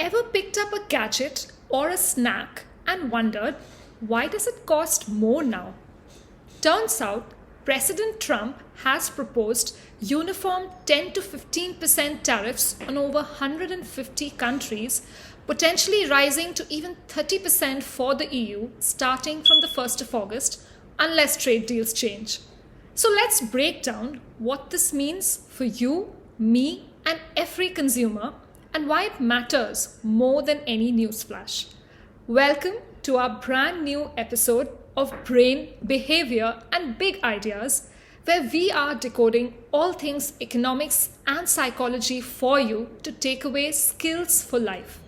Ever picked up a gadget or a snack and wondered, why does it cost more now? Turns out, President Trump has proposed uniform 10 to 15% tariffs on over 150 countries, potentially rising to even 30% for the EU starting from the 1st of August, unless trade deals change. So let's break down what this means for you, me, and every consumer, and why it matters more than any newsflash. Welcome to our brand new episode of Brain, Behavior, and Big Ideas, where we are decoding all things economics and psychology for you to take away skills for life.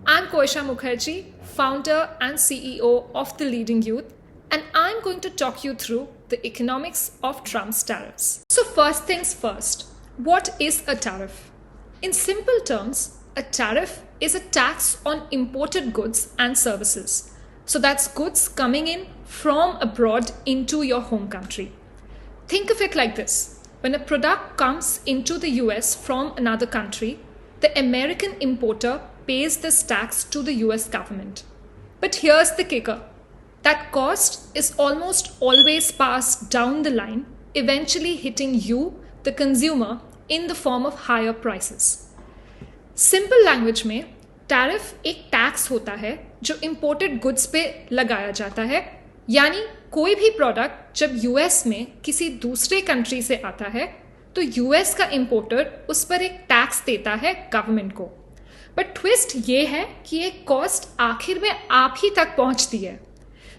I'm Koisha Mukherjee, founder and CEO of The Leading Youth, and I'm going to talk you through the economics of Trump's tariffs. So first things first, what is a tariff? In simple terms, a tariff is a tax on imported goods and services. So that's goods coming in from abroad into your home country. Think of it like this. When a product comes into the US from another country, the American importer pays this tax to the US government. But here's the kicker. That cost is almost always passed down the line, eventually hitting you, the consumer, in the form of higher prices. Simple language में tariff एक tax होता है जो imported goods पे लगाया जाता है, यानी कोई भी प्रोडक्ट जब यूएस में किसी दूसरे कंट्री से आता है तो यूएस का इंपोर्टर उस पर एक टैक्स देता है गवर्नमेंट को. बट ट्विस्ट ये है कि ये कॉस्ट आखिर में आप ही तक पहुंचती है.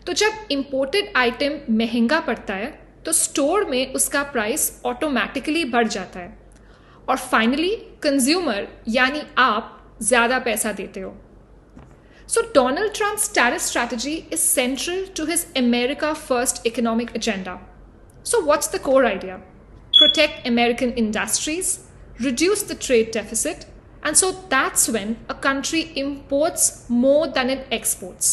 तो जब इंपोर्टेड आइटम महंगा पड़ता है तो स्टोर में उसका प्राइस ऑटोमेटिकली बढ़ जाता है और फाइनली कंज्यूमर यानी आप ज्यादा पैसा देते हो. So Donald Trump's tariff strategy is central to his America first economic agenda. So what's the core idea? Protect American industries, reduce the trade deficit, and so that's when a country imports more than it exports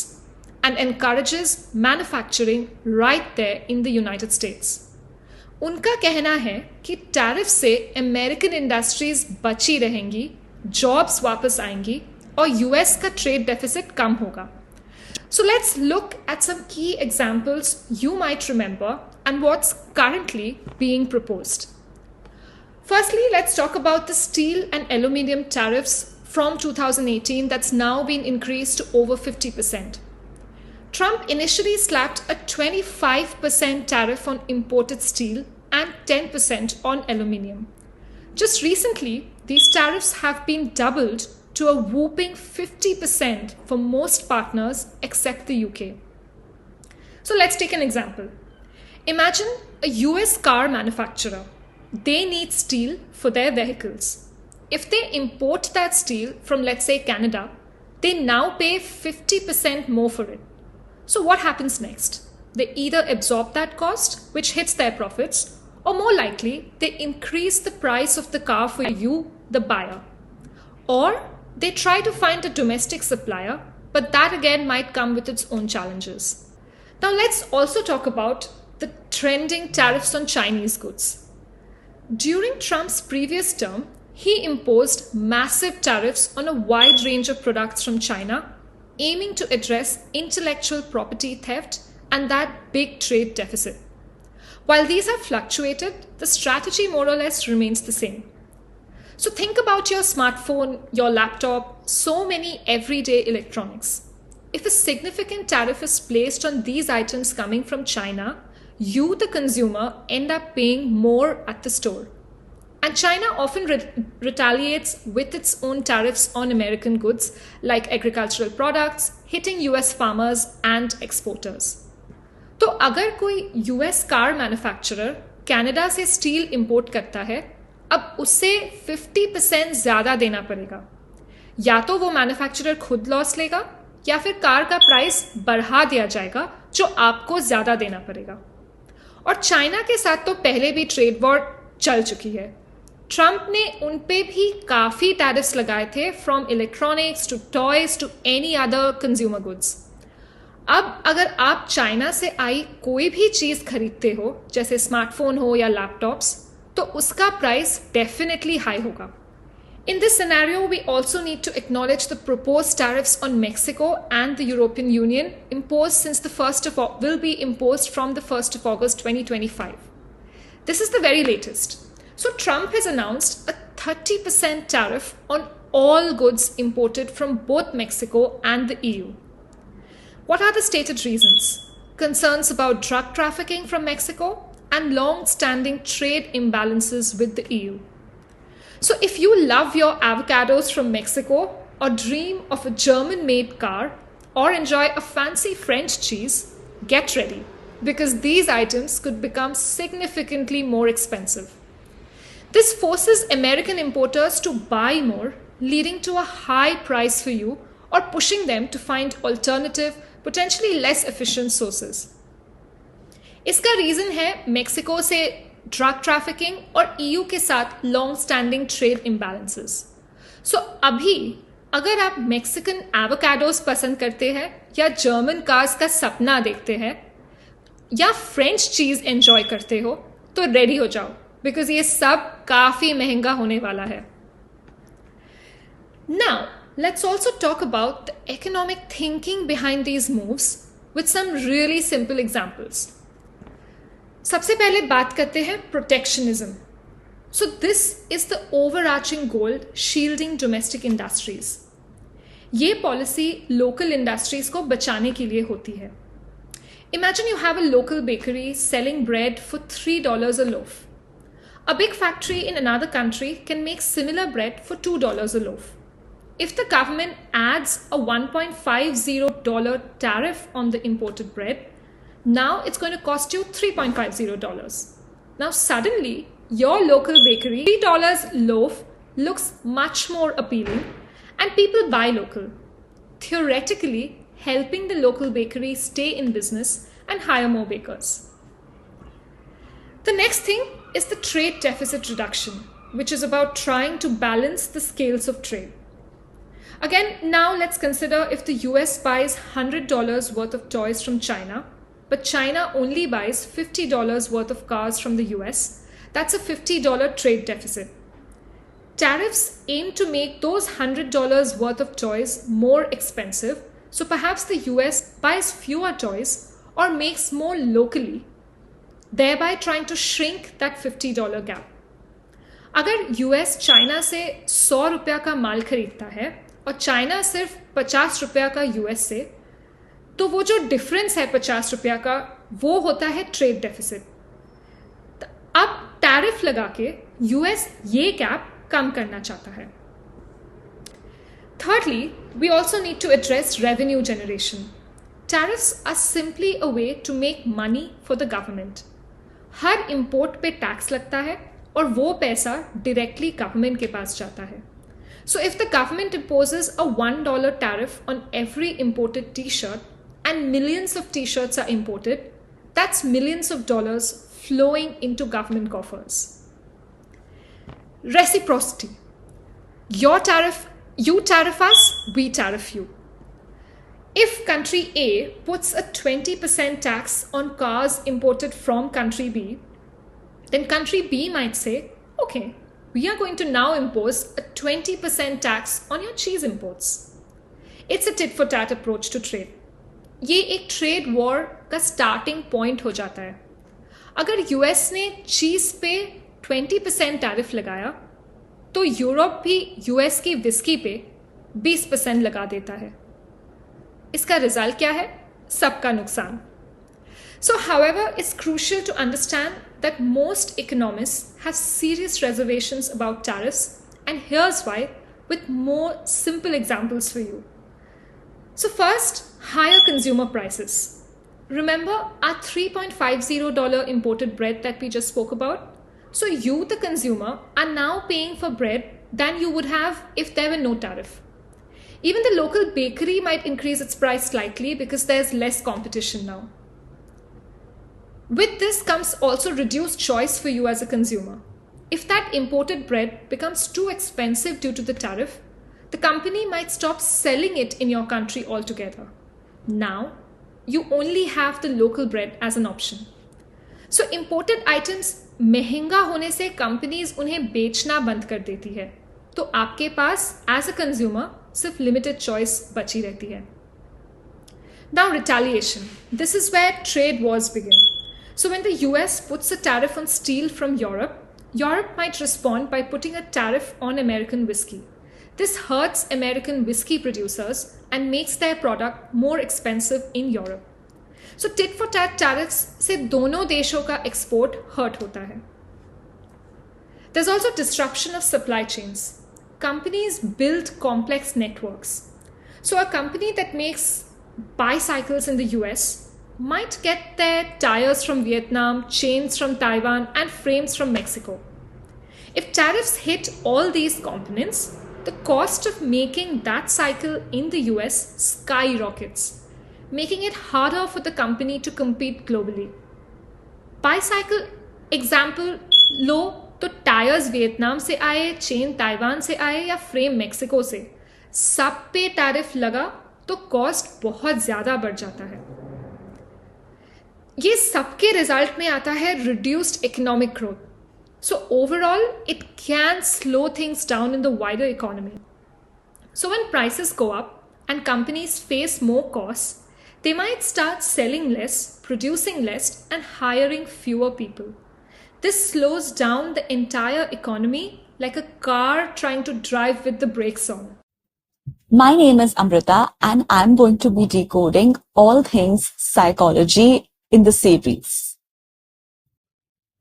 and encourages manufacturing right there in the United States. उनका कहना है कि tariff से American industries बची रहेंगी, jobs वापस आएंगी और यूएस का ट्रेड डेफिसिट कम होगा. So let's look at some key examples you might remember and what's currently being proposed. Firstly, let's talk about the steel and aluminium tariffs from 2018 that's now been increased to over 50%. Trump initially slapped a 25% tariff on imported steel and 10% on aluminium. Just recently, these tariffs have been doubled to a whopping 50% for most partners except the UK. So let's take an example. Imagine a US car manufacturer. They need steel for their vehicles. If they import that steel from, let's say, Canada, they now pay 50% more for it. So what happens next? They either absorb that cost, which hits their profits, or more likely, they increase the price of the car for you, the buyer. Or they try to find a domestic supplier, but that again might come with its own challenges. Now let's also talk about the trending tariffs on Chinese goods. During Trump's previous term, he imposed massive tariffs on a wide range of products from China, aiming to address intellectual property theft and that big trade deficit. While these have fluctuated, the strategy more or less remains the same. So think about your smartphone, your laptop, so many everyday electronics. If a significant tariff is placed on these items coming from China, you, the consumer, end up paying more at the store. And China often retaliates with its own tariffs on American goods like agricultural products, hitting US farmers and exporters. तो अगर कोई US car manufacturer Canada से steel import करता है, अब उसे 50% ज़्यादा देना पड़ेगा. या तो वो मैन्युफैक्चरर खुद लॉस लेगा या फिर कार का प्राइस बढ़ा दिया जाएगा जो आपको ज़्यादा देना पड़ेगा. और चाइना के साथ तो पहले भी ट्रेड वॉर चल चुकी है. ट्रंप ने उन पे भी काफ़ी टैरिफ्स लगाए थे, from electronics to toys to any other consumer goods. अब अगर आप चाइना से आई कोई भी चीज़ खरीदते हो, जैसे स्मार्टफोन हो या लैपटॉप्स, तो उसका प्राइस डेफिनेटली हाई होगा. In this scenario, we also need to acknowledge the proposed tariffs on Mexico and the European Union imposed since the will be imposed from the 1st of August 2025. This is the very latest. So Trump has announced a 30% tariff on all goods imported from both Mexico and the EU. What are the stated reasons? Concerns about drug trafficking from Mexico and long-standing trade imbalances with the EU. So if you love your avocados from Mexico, or dream of a German-made car, or enjoy a fancy French cheese, get ready, because these items could become significantly more expensive. This forces American importers to buy more, leading to a high price for you, or pushing them to find alternative, potentially less efficient sources. इसका reason है Mexico से drug trafficking और EU के साथ long standing trade imbalances. सो अभी अगर आप Mexican avocados पसंद करते हैं या जर्मन कार्स का सपना देखते हैं या फ्रेंच चीज एंजॉय करते हो तो रेडी हो जाओ, बिकॉज ये सब काफी महंगा होने वाला है. Now let's also talk about the economic thinking behind these moves with some really simple examples. सबसे पहले बात करते हैं protectionism. So this is the overarching goal shielding domestic industries. ये पॉलिसी लोकल इंडस्ट्रीज को बचाने के लिए होती है. Imagine you have a local bakery selling bread for $3 a loaf. A big factory in another country can make similar bread for $2 a loaf. If the government adds a $1.50 tariff on the imported bread, now it's going to cost you $3.50. Now suddenly your local bakery $3 loaf looks much more appealing and people buy local, theoretically helping the local bakery stay in business and hire more bakers. The next thing is the trade deficit reduction, which is about trying to balance the scales of trade. Again, now let's consider if the US buys $100 worth of toys from China, but China only buys $50 worth of cars from the US. That's a $50 trade deficit. Tariffs aim to make those $100 worth of toys more expensive, so perhaps the US buys fewer toys or makes more locally, thereby trying to shrink that $50 gap. अगर US China से $100 का माल खरीदता है और China सिर्फ $50 का US से, तो वो जो डिफरेंस है $50 का वो होता है ट्रेड डेफिसिट. अब टैरिफ लगा के यूएस ये गैप कम करना चाहता है. Thirdly, we also need to address revenue generation. Tariffs are simply a way to make money for the government. Her import पे टैक्स लगता है और वो पैसा डायरेक्टली गवर्नमेंट के पास जाता है. So if the government imposes a $1 tariff on every imported t-shirt and millions of t-shirts are imported, that's millions of dollars flowing into government coffers. Reciprocity. You tariff us, we tariff you. If country A puts a 20% tax on cars imported from country B, then country B might say, okay, we are going to now impose a 20% tax on your cheese imports. It's a tit for tat approach to trade. ये एक trade war का starting point हो जाता है. अगर US ने चीज पे 20% टैरिफ लगाया तो यूरोप भी यूएस की विस्की पे 20% लगा देता है. इसका रिजल्ट क्या है? सबका नुकसान. So, however, it's crucial to understand that most economists have serious reservations about tariffs, and here's why, with more simple examples for you. So first, higher consumer prices. Remember our $3.50 imported bread that we just spoke about? So you, the consumer, are now paying for bread than you would have if there were no tariff. Even the local bakery might increase its price slightly because there's less competition now. With this comes also reduced choice for you as a consumer. If that imported bread becomes too expensive due to the tariff, the company might stop selling it in your country altogether. Now, you only have the local bread as an option. So imported items महंगा होने से companies उन्हें बेचना बंद कर देती है. तो आपके पास एज अ कंज्यूमर सिर्फ लिमिटेड चॉइस बची रहती है. Now, retaliation. This is where trade wars begin. So, when the US puts a tariff on steel from Europe, Europe might respond by putting a tariff on American whiskey. This hurts American whiskey producers and makes their product more expensive in Europe. So, tit for tat tariffs से दोनों देशों का export hurt होता है. There's also disruption of supply chains. Companies build complex networks. So, a company that makes bicycles in the US might get their tires from Vietnam, chains from Taiwan, and frames from Mexico. If tariffs hit all these components, the cost of making that cycle in the US skyrockets, making it harder for the company to compete globally. Bicycle example लो तो tyres Vietnam से आए, chain Taiwan से आए या frame Mexico से, सब पे tariff लगा तो कॉस्ट बहुत ज़्यादा बढ़ जाता है. ये सबके रिजल्ट में आता है reduced economic growth. So overall it can slow things down in the wider economy. So when prices go up and companies face more cost, they might start selling less, producing less, and hiring fewer people. This slows down the entire economy like a car trying to drive with the brakes on. My name is Amrita and I'm going to be decoding all things psychology in the series.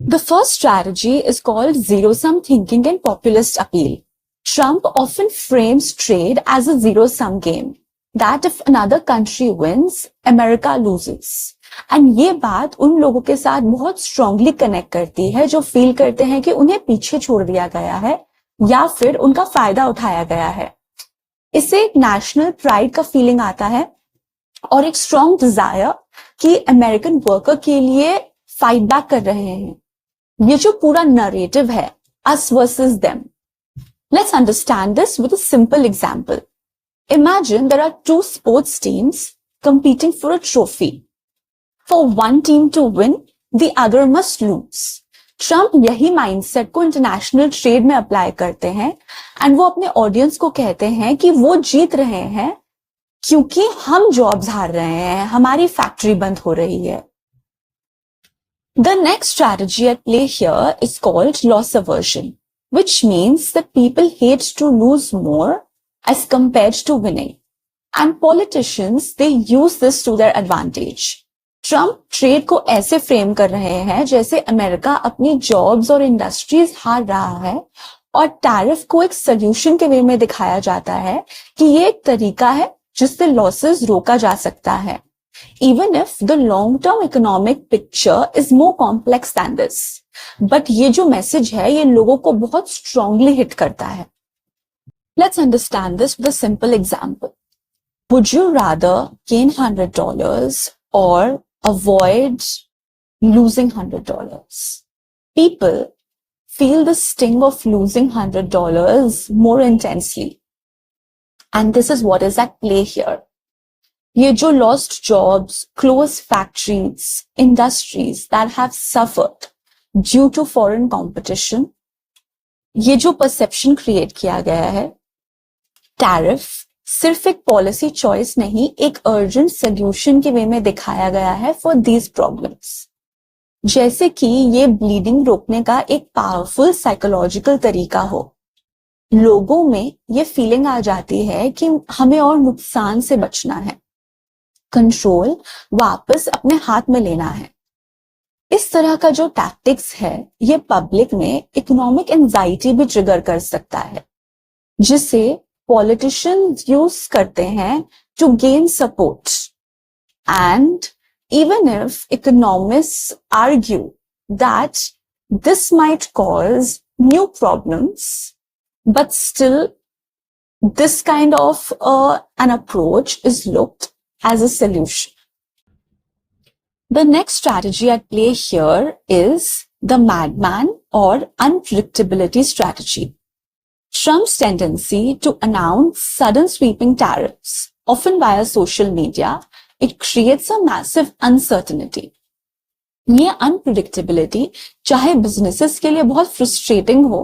The first strategy is called zero-sum thinking and populist appeal. Trump often frames trade as a zero-sum game. That if another country wins, America loses. And ये बात उन लोगों के साथ बहुत strongly connect करती है जो feel करते हैं कि उन्हें पीछे छोड़ दिया गया है या फिर उनका फायदा उठाया गया है. इससे एक national pride का feeling आता है और एक strong desire कि American worker के लिए fight back कर रहे हैं. ये जो पूरा narrative है, us versus them. Let's understand this with a simple example. Imagine there are two sports teams competing for a trophy. For one team to win, the other must lose. Trump यही mindset को international trade में apply करते हैं and वो अपने audience को कहते हैं कि वो जीत रहे हैं क्योंकि हम jobs हार रहे हैं, हमारी factory बंद हो रही है. The next strategy at play here is called loss aversion, which means that people hate to lose more as compared to winning. And politicians, they use this to their advantage. Trump trade को ऐसे frame कर रहे हैं जैसे America अपनी jobs और industries हार रहा है और टैरिफ को एक सोल्यूशन के वे में दिखाया जाता है कि ये एक तरीका है जिससे लॉसेस रोका जा सकता है. Even if the long-term economic picture is more complex than this. But ये जो मैसेज है ये लोगों को बहुत strongly hit करता है. Let's understand this with a simple example. Would you rather gain $100 or avoid losing $100? People feel the sting of losing $100 more intensely. And this is what is at play here. ये जो lost jobs, closed factories, industries that have suffered due to foreign competition, ये जो perception create किया गया है, tariff सिर्फ एक policy choice नहीं, एक अर्जेंट सोल्यूशन के वे में दिखाया गया है फॉर दीज प्रॉब्लम्स. जैसे कि ये ब्लीडिंग रोकने का एक पावरफुल साइकोलॉजिकल तरीका हो. लोगों में ये फीलिंग आ जाती है कि हमें और नुकसान से बचना है, कंट्रोल वापस अपने हाथ में लेना है. इस तरह का जो टैक्टिक्स है ये पब्लिक में इकोनॉमिक एंजाइटी भी ट्रिगर कर सकता है, जिसे politicians use करते हैं to gain support. And even if economists argue that this might cause new problems, but still this kind of an approach is looked as a solution. The next strategy at play here is the madman or unpredictability strategy. Trump's tendency to announce sudden sweeping tariffs, often via social media, it creates a massive uncertainty. ये unpredictability चाहे businesses के लिए बहुत frustrating हो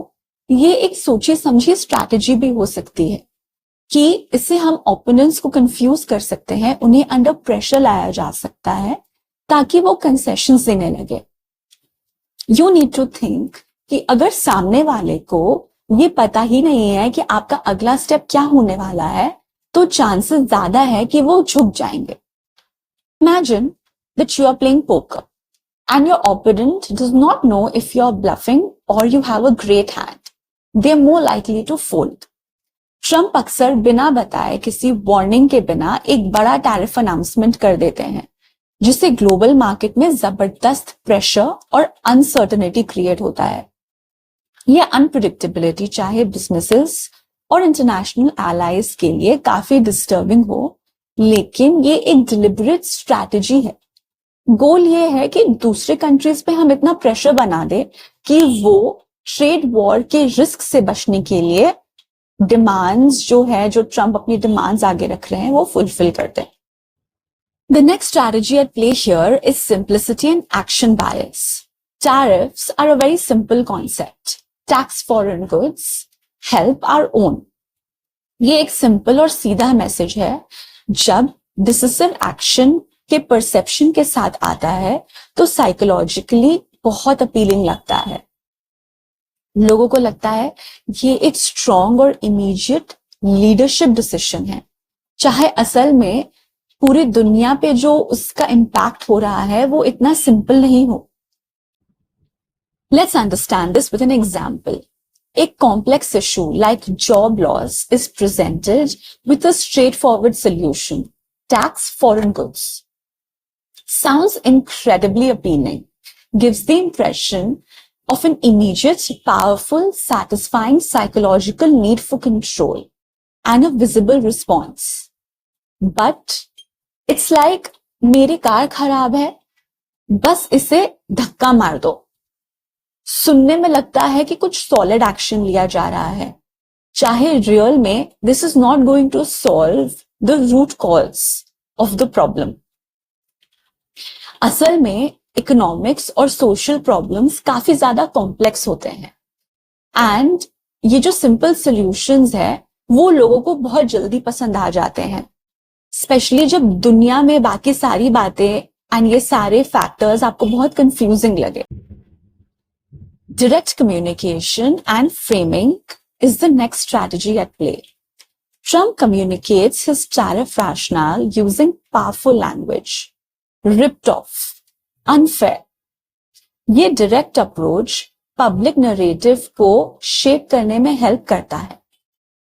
ये एक सोची समझी strategy भी हो सकती है कि इससे हम ओपोनेंट्स को कंफ्यूज कर सकते हैं, उन्हें अंडर प्रेशर लाया जा सकता है ताकि वो कंसेशंस देने लगे. यू नीड टू थिंक कि अगर सामने वाले को ये पता ही नहीं है कि आपका अगला स्टेप क्या होने वाला है, तो चांसेस ज्यादा है कि वो झुक जाएंगे. Imagine that you are playing poker and your opponent does not know if you are bluffing or you have a great hand. They are more likely to fold. Trump अक्सर बिना बताए किसी वार्निंग के बिना एक बड़ा टैरिफ अनाउंसमेंट कर देते हैं, जिससे ग्लोबल मार्केट में जबरदस्त प्रेशर और अनसर्टेनिटी क्रिएट होता है. ये अनप्रिडिक्टेबिलिटी चाहे बिजनेसेस और इंटरनेशनल एलाइज के लिए काफी डिस्टर्बिंग हो, लेकिन ये एक डिलिबरेट स्ट्रैटेजी है. गोल ये है कि दूसरे कंट्रीज पे हम इतना प्रेशर बना दे कि वो ट्रेड वॉर के रिस्क से बचने के लिए डिमांड्स जो ट्रंप अपनी डिमांड्स आगे रख रहे हैं वो फुलफिल करते हैं. The next strategy at play here is simplicity and action bias. Tariffs are a very simple concept. Tax foreign goods, help our own. ये एक सिंपल और सीधा मैसेज है. जब डिसिसिव एक्शन के परसेप्शन के साथ आता है तो साइकोलॉजिकली बहुत अपीलिंग लगता है. लोगों को लगता है ये एक स्ट्रॉन्ग और इमीडिएट लीडरशिप डिसीजन है, चाहे असल में पूरी दुनिया पे जो उसका इम्पैक्ट हो रहा है वो इतना सिंपल नहीं हो. Let's understand this with an example. A complex issue like job loss is presented with a straightforward solution: tax foreign goods. Sounds incredibly appealing, gives the impression of an immediate, powerful, satisfying psychological need for control and a visible response. But it's like मेरी car खराब है, बस इसे धक्का मार दो. सुनने में लगता है कि कुछ सॉलिड एक्शन लिया जा रहा है, चाहे रियल में this is not going to solve the root cause of the problem. असल में इकोनॉमिक्स और सोशल प्रॉब्लम्स काफी ज्यादा कॉम्प्लेक्स होते हैं, एंड ये जो सिंपल सॉल्यूशंस है वो लोगों को बहुत जल्दी पसंद आ जाते हैं, स्पेशली जब दुनिया में बाकी सारी बातें एंड ये सारे फैक्टर्स आपको बहुत कंफ्यूजिंग लगे. Direct communication and framing is the next strategy at play. Trump communicates his tariff rationale using powerful language. Ripped off, unfair. ये direct approach public narrative को shape करने में help करता है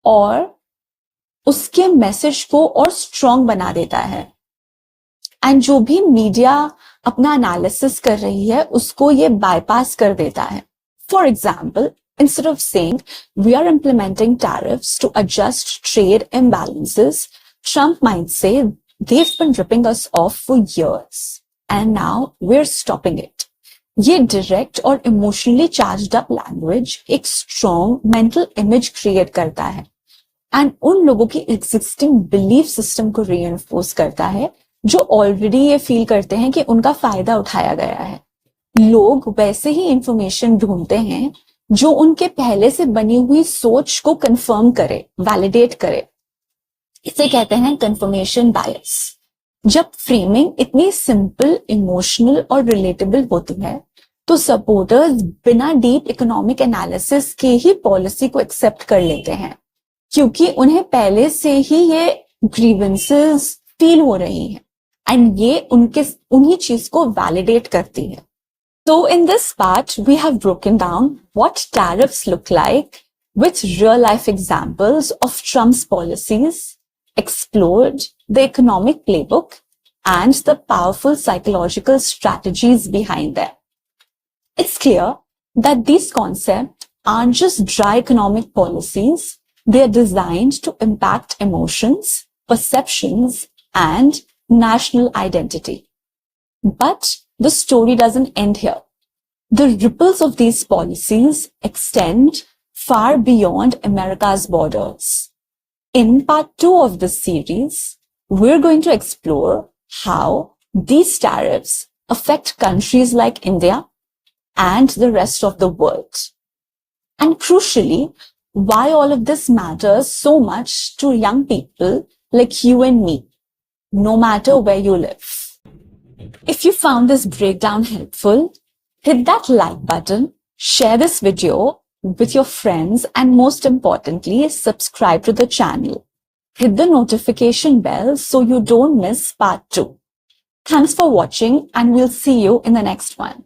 और उसके मैसेज को और strong बना देता है. एंड जो भी मीडिया अपना एनालिसिस कर रही है उसको ये बाईपास कर देता है. For example, instead of saying we are implementing tariffs to adjust trade imbalances, Trump might say they've been ripping us off for years and now we're stopping it. ये direct और emotionally charged up language एक strong mental image create करता है and उन लोगों की existing belief system को reinforce करता है जो ऑलरेडी ये फील करते हैं कि उनका फायदा उठाया गया है. लोग वैसे ही इंफॉर्मेशन ढूंढते हैं जो उनके पहले से बनी हुई सोच को कंफर्म करे, वैलिडेट करे. इसे कहते हैं कंफर्मेशन बायस. जब फ्रेमिंग इतनी सिंपल, इमोशनल और रिलेटेबल होती है तो सपोर्टर्स बिना डीप इकोनॉमिक एनालिसिस के ही पॉलिसी को एक्सेप्ट कर लेते हैं, क्योंकि उन्हें पहले से ही ये ग्रीवेंसेस फील हो रही हैं एंड ये उन्हीं चीज को वैलिडेट करती है. So in this part, we have broken down what tariffs look like with real life examples of Trump's policies, explored the economic playbook and the powerful psychological strategies behind them. It's clear that these concepts aren't just dry economic policies, they are designed to impact emotions, perceptions, and national identity. But the story doesn't end here. The ripples of these policies extend far beyond America's borders. In part 2 of this series, we're going to explore how these tariffs affect countries like India and the rest of the world. And crucially, why all of this matters so much to young people like you and me, no matter where you live. If you found this breakdown helpful, hit that like button, share this video with your friends, and most importantly, subscribe to the channel. Hit the notification bell so you don't miss part 2. Thanks for watching, and we'll see you in the next one.